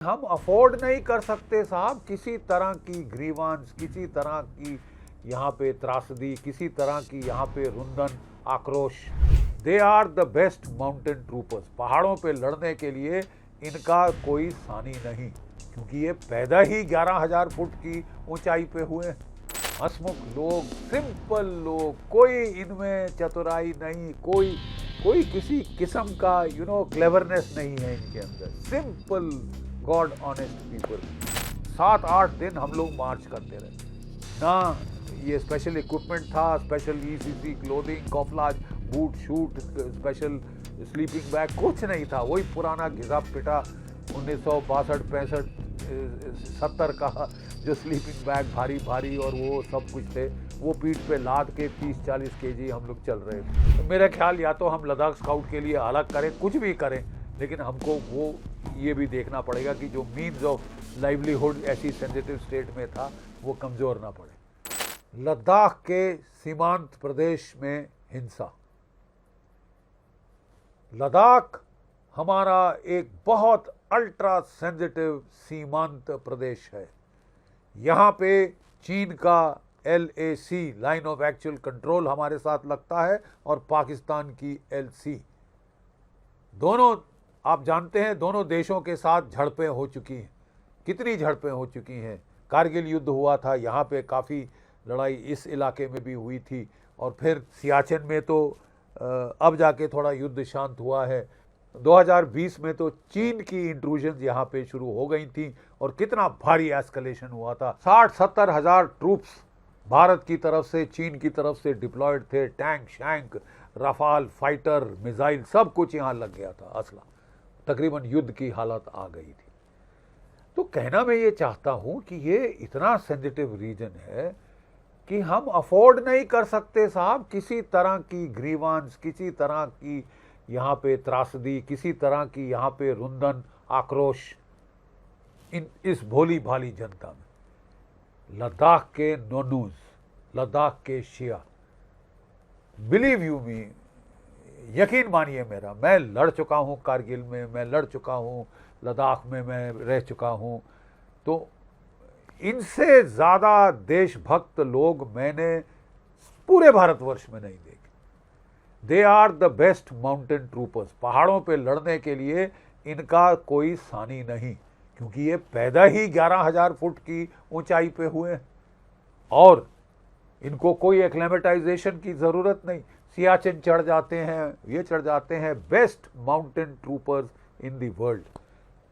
हम अफोर्ड नहीं कर सकते साहब किसी तरह की ग्रीवांस, किसी तरह की यहाँ पे त्रासदी, किसी तरह की यहाँ पे रुंधन, आक्रोश। They are the best mountain troopers. पहाड़ों पे लड़ने के लिए इनका कोई सानी नहीं, क्योंकि ये पैदा ही 11,000 फुट की ऊंचाई पे हुए। हंसमुख लोग, सिंपल लोग, कोई इनमें चतुराई नहीं, कोई किसी किस्म का क्लेवरनेस नहीं है इनके अंदर। Simple God honest people. 7-8 दिन हम लोग मार्च करते रहे ना। ये स्पेशल इक्विपमेंट था, special ECC clothing, camouflage, boot suit, special sleeping bag, कुछ नहीं था। वही पुराना घिसा पिटा 1962, 65, 70 का जो स्लीपिंग बैग भारी भारी और वो सब कुछ थे, वो पीठ पे लाद के 30-40 केजी हम लोग चल रहे थे। तो मेरा ख्याल या तो हम लद्दाख स्काउट के लिए अलग करें, कुछ भी करें, लेकिन हमको वो ये भी देखना पड़ेगा कि जो मीन्स ऑफ लाइवलीहुड ऐसी सेंसिटिव स्टेट में था वो कमज़ोर ना पड़े। लद्दाख के सीमांत प्रदेश में हिंसा। लद्दाख हमारा एक बहुत अल्ट्रा सेंसिटिव सीमांत प्रदेश है। यहाँ पे चीन का LAC line of actual control हमारे साथ लगता है और पाकिस्तान की LC। दोनों, आप जानते हैं, दोनों देशों के साथ झड़पें हो चुकी हैं। कितनी झड़पें हो चुकी हैं। कारगिल युद्ध हुआ था, यहाँ पे काफ़ी लड़ाई इस इलाके में भी हुई थी, और फिर सियाचिन में तो अब जाके थोड़ा युद्ध शांत हुआ है। 2020 में तो चीन की इंट्रूजन यहाँ पे शुरू हो गई थी और कितना भारी एस्केलेशन हुआ था। 60-70 हज़ार ट्रूप्स भारत की तरफ से, चीन की तरफ से डिप्लॉयड थे। Tank shank, Rafale fighter, missile, सब कुछ यहाँ लग गया था। असला तकरीबन युद्ध की हालत आ गई थी। तो कहना मैं ये चाहता हूँ कि ये इतना सेंसिटिव रीजन है कि हम अफोर्ड नहीं कर सकते साहब किसी तरह की ग्रीवांस, किसी तरह की यहाँ पे त्रासदी, किसी तरह की यहाँ पे रुंधन, आक्रोश इस भोली भाली जनता में। लद्दाख के नोनूज, लद्दाख के शिया, बिलीव यू मी, यकीन मानिए मेरा, मैं लड़ चुका हूँ कारगिल में, मैं लड़ चुका हूँ लद्दाख में, मैं रह चुका हूँ। तो इनसे ज़्यादा देशभक्त लोग मैंने पूरे भारतवर्ष में नहीं देखे। They are the best mountain troopers. पहाड़ों पे लड़ने के लिए इनका कोई सानी नहीं, क्योंकि ये पैदा ही 11,000 फुट की ऊंचाई पे हुए हैं और इनको कोई एक्लेमेटाइजेशन की ज़रूरत नहीं। सियाचिन चढ़ जाते हैं, ये चढ़ जाते हैं। Best mountain troopers in the world.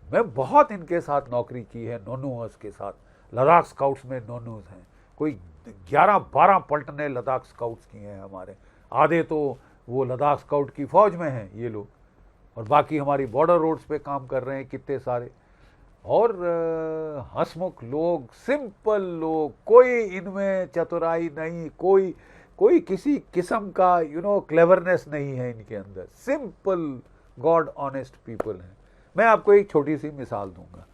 मैं बहुत इनके साथ नौकरी की है, नोनूस के साथ। लद्दाख स्काउट्स में नोनूस हैं, कोई 11-12 पलटने लद्दाख स्काउट्स की हैं हमारे। आधे तो वो लद्दाख स्काउट की फ़ौज में हैं ये लोग, और बाकी हमारी बॉर्डर रोड्स पे काम कर रहे हैं कितने सारे। और हंसमुख लोग, सिंपल लोग, कोई इनमें चतुराई नहीं, कोई किसी किस्म का क्लेवरनेस नहीं है इनके अंदर। सिंपल गॉड ऑनेस्ट पीपल हैं। मैं आपको एक छोटी सी मिसाल दूंगा।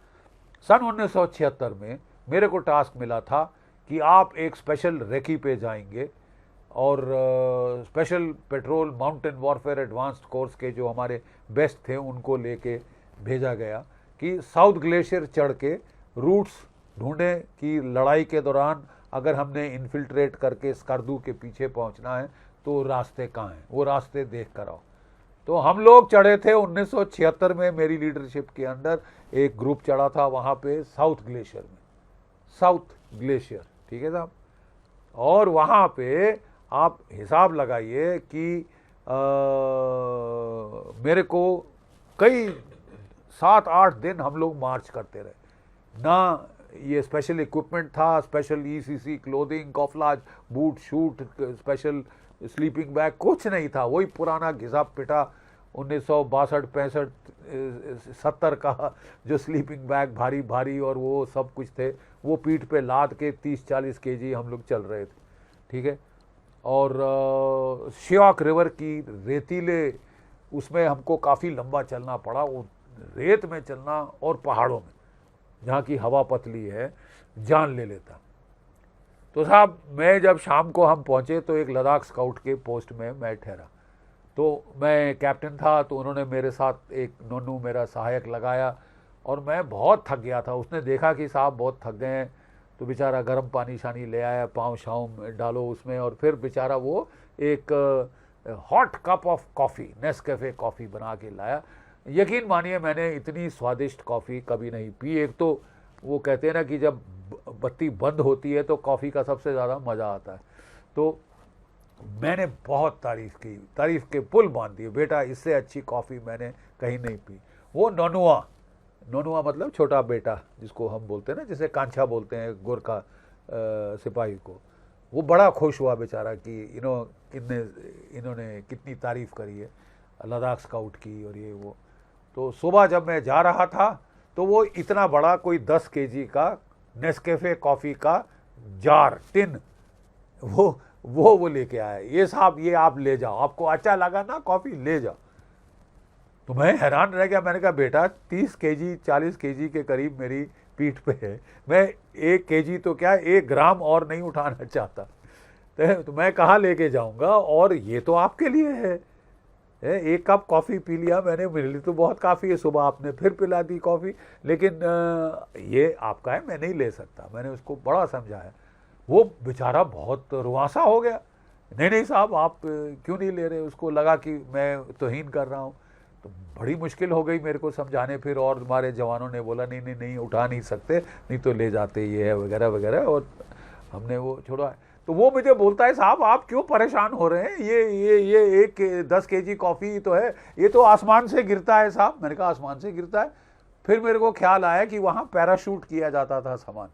सन 1976 में मेरे को टास्क मिला था कि आप एक स्पेशल रेकी पे जाएंगे, और special petrol mountain warfare advanced course के जो हमारे बेस्ट थे उनको लेके भेजा गया कि साउथ ग्लेशियर चढ़ के रूट्स ढूंढें कि लड़ाई के दौरान अगर हमने इन्फिल्ट्रेट करके स्कर्दू के पीछे पहुंचना है तो रास्ते कहाँ हैं, वो रास्ते देख कर आओ। तो हम लोग चढ़े थे 1976 में, मेरी लीडरशिप के अंडर एक ग्रुप चढ़ा था वहाँ पे साउथ ग्लेशियर में, साउथ ग्लेशियर, ठीक है साहब। और वहाँ पे आप हिसाब लगाइए कि मेरे को कई 7-8 दिन हम लोग मार्च करते रहे ना। ये स्पेशल इक्विपमेंट था, special ECC clothing, camouflage, boot suit, special sleeping bag, कुछ नहीं था। वही पुराना घिसा पिटा 1962, 65, 70 का जो स्लीपिंग बैग भारी भारी और वो सब कुछ थे, वो पीठ पे लाद के 30-40 केजी हम लोग चल रहे थे, ठीक है। और श्योक रिवर की रेतीले, उसमें हमको काफ़ी लंबा चलना पड़ा, वो रेत में चलना और पहाड़ों में जहाँ की हवा पतली है, जान ले लेता। तो साहब मैं जब शाम को हम पहुँचे तो एक लद्दाख स्काउट के पोस्ट में मैं ठहरा। तो मैं कैप्टन था, तो उन्होंने मेरे साथ एक नोनू मेरा सहायक लगाया और मैं बहुत थक गया था। उसने देखा कि साहब बहुत थक गए हैं, तो बेचारा गर्म पानी शानी ले आया, पाँव शाँव डालो उसमें, और फिर बेचारा वो एक hot cup of coffee, Nescafe coffee बना के लाया। यकीन मानिए मैंने इतनी स्वादिष्ट कॉफ़ी कभी नहीं पी। एक तो वो कहते हैं ना कि जब बत्ती बंद होती है तो कॉफ़ी का सबसे ज़्यादा मज़ा आता है। तो मैंने बहुत तारीफ़ की, तारीफ़ के पुल बांध दिए, बेटा इससे अच्छी कॉफ़ी मैंने कहीं नहीं पी। वो नोनुआ, नोनुआ मतलब छोटा बेटा जिसको हम बोलते हैं ना, जैसे कांछा बोलते हैं गोरखा सिपाही को, वो बड़ा खुश हुआ बेचारा कि इन्होंने कितनी तारीफ़ करी है लद्दाख स्काउट की और ये वो। तो सुबह जब मैं जा रहा था तो वो इतना बड़ा कोई 10 केजी का नेस्कैफ़े कॉफ़ी का जार टिन वो लेके आया। ये साहब ये आप ले जाओ, आपको अच्छा लगा ना कॉफ़ी, ले जाओ। तो मैं हैरान रह गया। मैंने कहा बेटा 30 केजी 40 केजी के करीब मेरी पीठ पे है, मैं 1 केजी तो क्या 1 ग्राम और नहीं उठाना चाहता, तो मैं कहाँ लेके जाऊंगा। और ये तो आपके लिए है। 1 कप कॉफ़ी पी लिया मैंने, मेरे लिए तो बहुत काफ़ी है। सुबह आपने फिर पिला दी कॉफ़ी, लेकिन ये आपका है, मैं नहीं ले सकता। मैंने उसको बड़ा समझाया। वो बेचारा बहुत रुआसा हो गया। नहीं नहीं साहब आप क्यों नहीं ले रहे। उसको लगा कि मैं तौहीन कर रहा हूँ। तो बड़ी मुश्किल हो गई मेरे को समझाने फिर, और हमारे जवानों ने बोला नहीं नहीं नहीं उठा नहीं सकते, नहीं तो ले जाते ये है वगैरह वगैरह, और हमने वो छोड़ा। तो वो मुझे बोलता है साहब आप क्यों परेशान हो रहे हैं, ये 10 केजी कॉफ़ी तो है, ये तो आसमान से गिरता है साहब। मैंने कहा आसमान से गिरता है। फिर मेरे को ख्याल आया कि वहाँ पैराशूट किया जाता था, सामान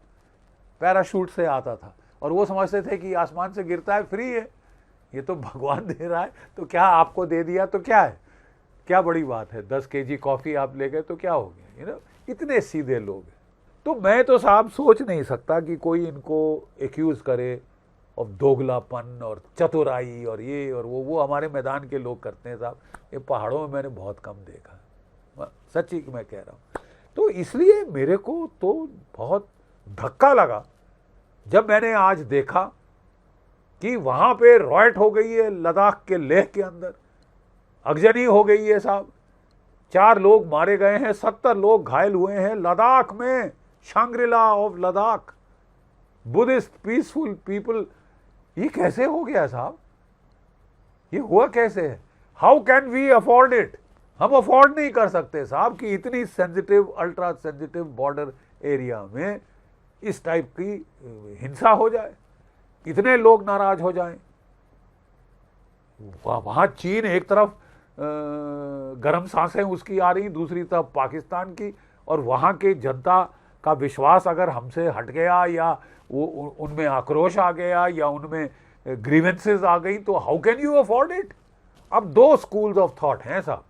पैराशूट से आता था, और वो समझते थे कि आसमान से गिरता है, फ्री है, ये तो भगवान दे रहा है, तो क्या आपको दे दिया तो क्या है, क्या बड़ी बात है। 10 केजी कॉफ़ी आप ले गए तो क्या हो गया। इतने सीधे लोग हैं। तो मैं तो साहब सोच नहीं सकता कि कोई इनको एक्यूज़ करे और दोगलापन और चतुराई और ये और वो हमारे मैदान के लोग करते हैं साहब। ये पहाड़ों में मैंने बहुत कम देखा, सच्ची मैं कह रहा हूँ। तो इसलिए मेरे को तो बहुत धक्का लगा जब मैंने आज देखा कि वहाँ पे रॉयट हो गई है लद्दाख के लेह के अंदर, अगजनी हो गई है साहब। 4 लोग मारे गए हैं, 70 लोग घायल हुए हैं लद्दाख में, Shangri La of Ladakh, Buddhist peaceful people. ये कैसे हो गया साहब, ये हुआ कैसे है। How can we afford it. हम अफोर्ड नहीं कर सकते साहब कि इतनी sensitive ultra sensitive border area में इस टाइप की हिंसा हो जाए, इतने लोग नाराज हो जाएं। वहाँ चीन एक तरफ गर्म सांसें उसकी आ रही, दूसरी तरफ पाकिस्तान की, और वहाँ की जनता का विश्वास अगर हमसे हट गया या वो उनमें आक्रोश आ गया या उनमें ग्रीवेंसेस आ गई, तो how can you afford it. अब 2 स्कूल्स ऑफ थॉट हैं साहब।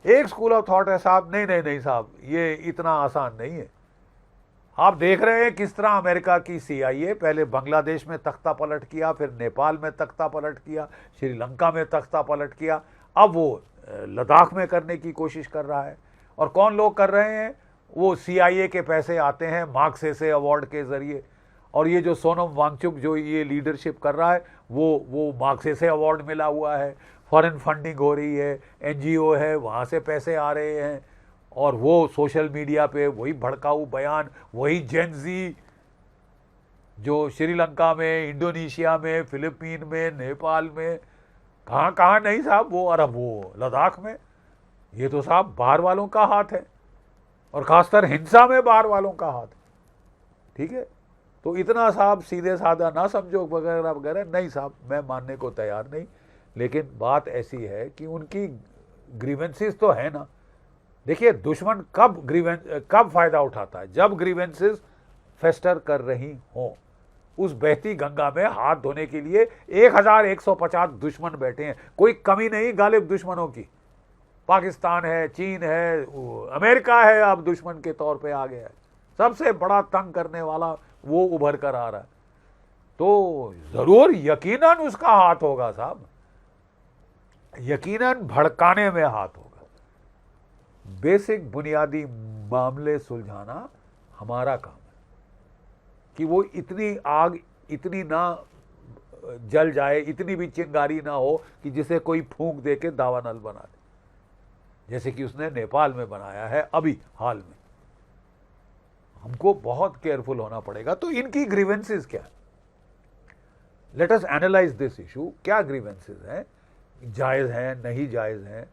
एक स्कूल ऑफ थॉट है साहब नहीं नहीं नहीं साहब ये इतना आसान नहीं है। आप देख रहे हैं किस तरह अमेरिका की CIA पहले बांग्लादेश में तख्ता पलट किया, फिर नेपाल में तख्ता पलट किया, श्रीलंका में तख्ता पलट किया, अब वो लद्दाख में करने की कोशिश कर रहा है। और कौन लोग कर रहे हैं, वो CIA के पैसे आते हैं मार्क्सेसे अवार्ड के ज़रिए, और ये जो सोनम वांगचुक जो ये लीडरशिप कर रहा है वो मार्क्सेसे अवार्ड मिला हुआ है, फॉरेन फंडिंग हो रही है, NGO है, वहाँ से पैसे आ रहे हैं, और वो सोशल मीडिया पे वही भड़काऊ बयान, वही जेन ज़ी जो श्रीलंका में, इंडोनेशिया में, फिलीपीन में, नेपाल में, कहाँ कहाँ नहीं साहब, वो अरब वो लद्दाख में। ये तो साहब बाहर वालों का हाथ है, और ख़ासकर हिंसा में बाहर वालों का हाथ है। ठीक है, तो इतना साहब सीधे साधा ना समझो वगैरह वगैरह, नहीं साहब मैं मानने को तैयार नहीं। लेकिन बात ऐसी है कि उनकी ग्रीवेंसेस तो है ना। देखिए दुश्मन कब फ़ायदा उठाता है, जब ग्रीवेंसेस फेस्टर कर रही हों। उस बहती गंगा में हाथ धोने के लिए 1150 दुश्मन बैठे हैं, कोई कमी नहीं गालिब दुश्मनों की। पाकिस्तान है, चीन है, अमेरिका है, अब दुश्मन के तौर पे आ गया है। सबसे बड़ा तंग करने वाला वो उभर कर आ रहा है। तो ज़रूर यकीनन उसका हाथ होगा साहब, यकीनन भड़काने में हाथ होगा। बेसिक बुनियादी मामले सुलझाना हमारा काम है कि वो इतनी आग इतनी ना जल जाए, इतनी भी चिंगारी ना हो कि जिसे कोई फूंक दे के दावानल बना दे, जैसे कि उसने नेपाल में बनाया है अभी हाल में। हमको बहुत केयरफुल होना पड़ेगा। तो इनकी ग्रीवेंसेस क्या है, let us analyse this issue. क्या ग्रीवेंसेस हैं, जायज़ हैं, नहीं जायज़ हैं,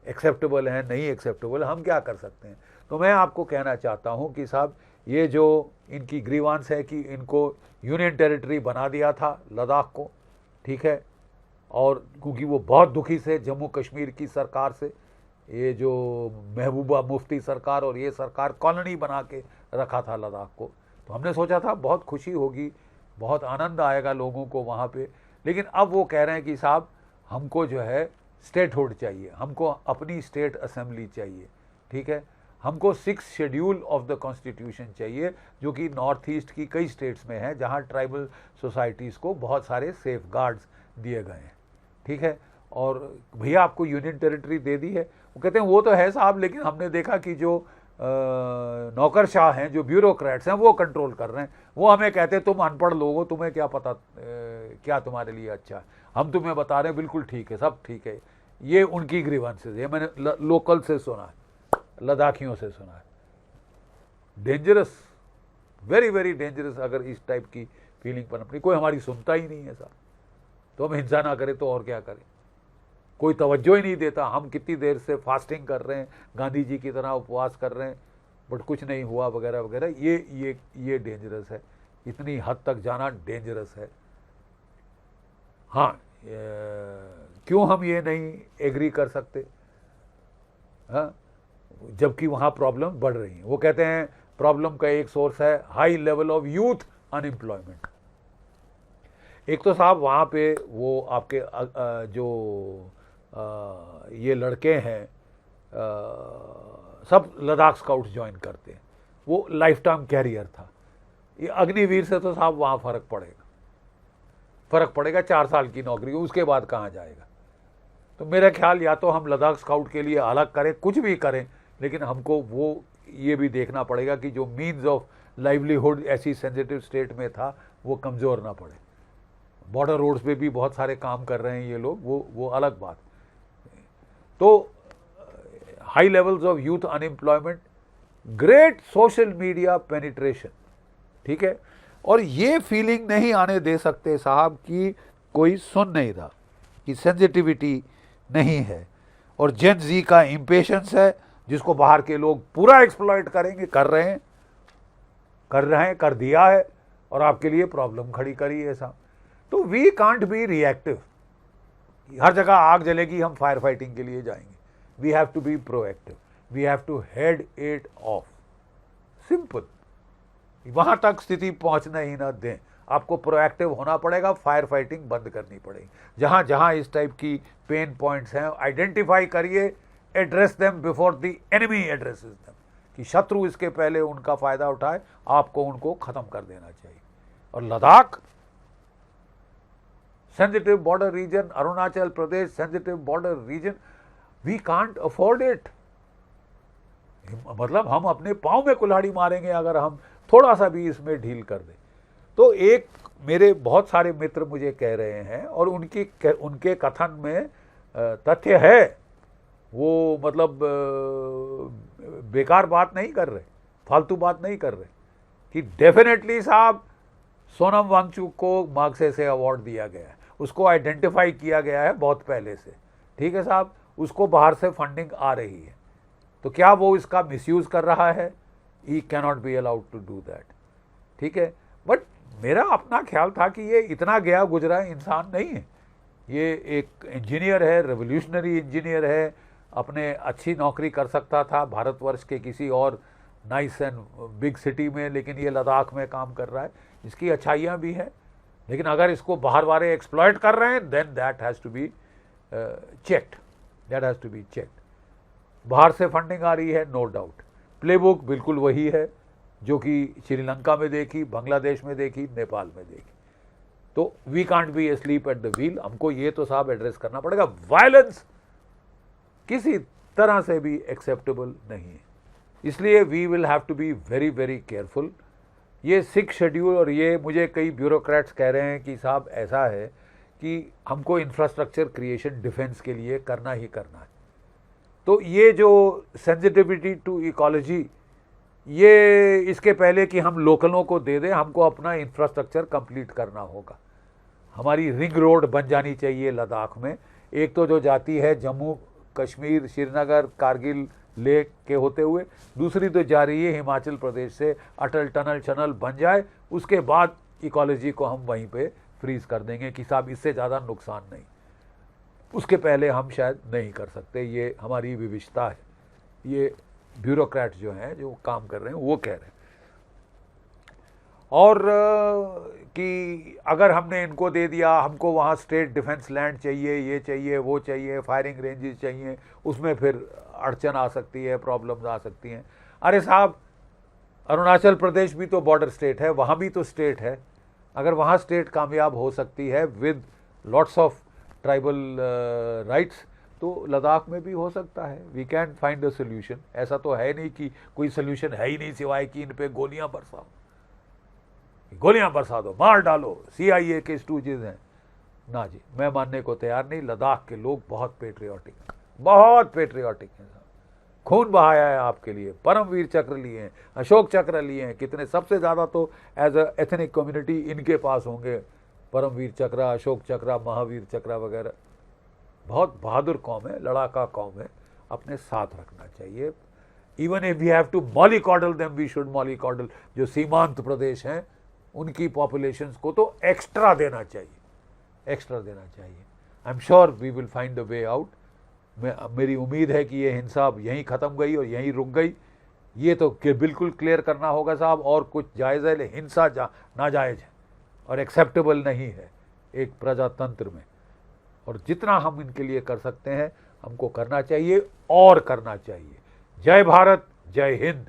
एक्सेप्टेबल हैं, नहीं एक्सेप्टेबल, हम क्या कर सकते हैं। तो मैं आपको कहना चाहता हूं कि साहब ये जो इनकी ग्रीवांस है कि इनको यूनियन टेरिटरी बना दिया था लद्दाख को, ठीक है, और क्योंकि वो बहुत दुखी से जम्मू कश्मीर की सरकार से, ये जो महबूबा मुफ्ती सरकार और ये सरकार कॉलोनी बना के रखा था लद्दाख को, तो हमने सोचा था बहुत खुशी होगी, बहुत आनंद आएगा लोगों को वहाँ पे। लेकिन अब वो कह रहे हैं कि साहब हमको जो है स्टेटहुड चाहिए, हमको अपनी स्टेट असेंबली चाहिए, ठीक है, हमको 6 शेड्यूल ऑफ द कॉन्स्टिट्यूशन चाहिए, जो कि नॉर्थ ईस्ट की कई स्टेट्स में है जहाँ ट्राइबल सोसाइटीज़ को बहुत सारे सेफ गार्ड्स दिए गए हैं, ठीक है। और भैया आपको यूनियन टेरिटरी दे दी है, वो कहते हैं वो तो है साहब, लेकिन हमने देखा कि जो नौकरशाह हैं, जो ब्यूरोक्रेट्स हैं, वो कंट्रोल कर रहे हैं। वो हमें कहते हैं तुम अनपढ़ लोग हो, तुम्हें क्या पता क्या तुम्हारे लिए अच्छा है, हम तुम्हें बता रहे हैं बिल्कुल ठीक है, सब ठीक है। ये उनकी ग्रीवेंसेस, ये मैंने लोकल से सुना है, लद्दाखियों से सुना है। Dangerous, very very dangerous. अगर इस टाइप की फीलिंग पनपनी, कोई हमारी सुनता ही नहीं है साहब, तो हम हिंसा ना करें तो और क्या करें, कोई तवज्जो ही नहीं देता। हम कितनी देर से फास्टिंग कर रहे हैं, गांधी जी की तरह उपवास कर रहे हैं, बट कुछ नहीं हुआ वगैरह वगैरह। ये डेंजरस है, इतनी हद तक जाना डेंजरस है। हाँ, क्यों हम ये नहीं एग्री कर सकते, हाँ, जबकि वहाँ प्रॉब्लम बढ़ रही है। वो कहते हैं प्रॉब्लम का एक सोर्स है high level of youth unemployment. एक तो साहब वहाँ पे वो आपके जो ये लड़के हैं सब लद्दाख स्काउट्स ज्वाइन करते हैं, वो लाइफ टाइम कैरियर था। ये अग्निवीर से तो साहब वहाँ फ़र्क पड़ेगा 4 साल की नौकरी, उसके बाद कहाँ जाएगा। तो मेरा ख्याल या तो हम लद्दाख स्काउट के लिए अलग करें, कुछ भी करें, लेकिन हमको वो ये भी देखना पड़ेगा कि जो मीन्स ऑफ लाइवलीहुड ऐसी सेंसिटिव स्टेट में था वो कमज़ोर ना पड़े। बॉर्डर रोड्स पे भी बहुत सारे काम कर रहे हैं ये लोग, वो अलग बात। तो high levels of youth unemployment, great social media penetration, ठीक है। और ये फीलिंग नहीं आने दे सकते साहब कि कोई सुन नहीं रहा, कि सेंसिटिविटी नहीं है, और जेन जी का इम्पेशंस है जिसको बाहर के लोग पूरा एक्सप्लॉइट करेंगे, कर दिया है, और आपके लिए प्रॉब्लम खड़ी करी है साहब। तो वी कांट बी रिएक्टिव, हर जगह आग जलेगी हम फायर फाइटिंग के लिए जाएंगे। We have to be proactive, we have to head it off, simple. वहां तक स्थिति पहुंचना ही ना दें, आपको प्रोएक्टिव होना पड़ेगा, फायर फाइटिंग बंद करनी पड़ेगी। जहां जहां इस टाइप की पेन पॉइंट्स हैं आइडेंटिफाई करिए, address them before the enemy addresses them, कि शत्रु इसके पहले उनका फायदा उठाए, आपको उनको खत्म कर देना चाहिए। और Ladakh sensitive border region, Arunachal Pradesh sensitive border region, we can't afford it. मतलब हम अपने पांव में कुल्हाड़ी मारेंगे अगर हम थोड़ा सा भी इसमें ढील कर दें। तो एक मेरे बहुत सारे मित्र मुझे कह रहे हैं, और उनके कथन में तथ्य है, वो मतलब बेकार बात नहीं कर रहे, फालतू बात नहीं कर रहे, कि डेफिनेटली साहब सोनम वांगचुक को मार्क्से से अवार्ड दिया गया है, उसको आइडेंटिफाई किया गया है बहुत पहले से, ठीक है साहब, उसको बाहर से फंडिंग आ रही है। तो क्या वो इसका मिसयूज़ कर रहा है? He cannot be allowed to do that, ठीक है। बट मेरा अपना ख्याल था कि ये इतना गया गुजरा इंसान नहीं है, ये एक इंजीनियर है, रेवोल्यूशनरी इंजीनियर है, अपने अच्छी नौकरी कर सकता था भारतवर्ष के किसी और नाइस एंड बिग सिटी में, लेकिन ये लद्दाख में काम कर रहा है। इसकी अच्छाइयाँ भी हैं, लेकिन अगर इसको बाहर वाले एक्सप्लॉइट कर रहे हैं then that has to be checked, that has to be checked. बाहर से फंडिंग आ रही है, नो डाउट। प्लेबुक बिल्कुल वही है जो कि श्रीलंका में देखी, बांग्लादेश में देखी, नेपाल में देखी। तो we can't be asleep at the wheel, हमको ये तो साहब एड्रेस करना पड़ेगा। वायलेंस किसी तरह से भी एक्सेप्टेबल नहीं है, इसलिए we will have to be very very careful. ये 6 शेड्यूल, और ये मुझे कई ब्यूरोक्रेट्स कह रहे हैं कि साहब ऐसा है कि हमको इंफ्रास्ट्रक्चर क्रिएशन डिफेंस के लिए करना ही करना है। तो ये जो सेंसिटिविटी टू इकोलॉजी ये इसके पहले कि हम लोकलों को दे दें, हमको अपना इंफ्रास्ट्रक्चर कंप्लीट करना होगा। हमारी रिंग रोड बन जानी चाहिए लद्दाख में। एक तो जो जाती है जम्मू कश्मीर, श्रीनगर, कारगिल लेक के होते हुए, दूसरी तो जा रही है हिमाचल प्रदेश से। अटल टनल चनल बन जाए, उसके बाद इकोलॉजी को हम वहीं पे फ्रीज कर देंगे कि साहब इससे ज़्यादा नुकसान नहीं। उसके पहले हम शायद नहीं कर सकते, ये हमारी विविधता है। ये ब्यूरोक्रेट जो हैं जो काम कर रहे हैं वो कह रहे हैं। और कि अगर हमने इनको दे दिया, हमको वहाँ स्टेट डिफेंस लैंड चाहिए, ये चाहिए, वो चाहिए, फायरिंग रेंजेस चाहिए, उसमें फिर अड़चन आ सकती है, प्रॉब्लम्स आ सकती हैं। अरे साहब, अरुणाचल प्रदेश भी तो बॉर्डर स्टेट है, वहाँ भी तो स्टेट है। अगर वहाँ स्टेट कामयाब हो सकती है with lots of tribal rights, तो लद्दाख में भी हो सकता है। We can find a solution. ऐसा तो है नहीं कि कोई सोल्यूशन है ही नहीं सिवाय कि इन पे गोलियां बरसाओ, गोलियां बरसा दो, मार डालो, CIA के स्टूजेज हैं। ना जी, मैं मानने को तैयार नहीं। लद्दाख के लोग बहुत पेट्रियाटिक हैं, बहुत पेट्रियाटिक हैं। खून बहाया है आपके लिए, परमवीर चक्र लिए हैं, अशोक चक्र लिए हैं। कितने, सबसे ज़्यादा तो एज अ एथनिक कम्युनिटी इनके पास होंगे परमवीर चक्र, अशोक चक्र, महावीर चक्र वगैरह। बहुत बहादुर कौम है, लड़ाका कौम है, अपने साथ रखना चाहिए। Even if we have to mollycoddle them, we should mollycoddle. जो सीमांत प्रदेश हैं उनकी पॉपुलेशंस को तो एक्स्ट्रा देना चाहिए, एक्स्ट्रा देना चाहिए। I am sure we will find the way out. मेरी उम्मीद है कि ये हिंसा अब यहीं ख़त्म गई और यहीं रुक गई। ये तो बिल्कुल क्लियर करना होगा साहब। और कुछ जायज़ है, लेकिन हिंसा नाजायज़ है और एक्सेप्टेबल नहीं है एक प्रजातंत्र में। और जितना हम इनके लिए कर सकते हैं हमको करना चाहिए और करना चाहिए। जय भारत, जय हिंद।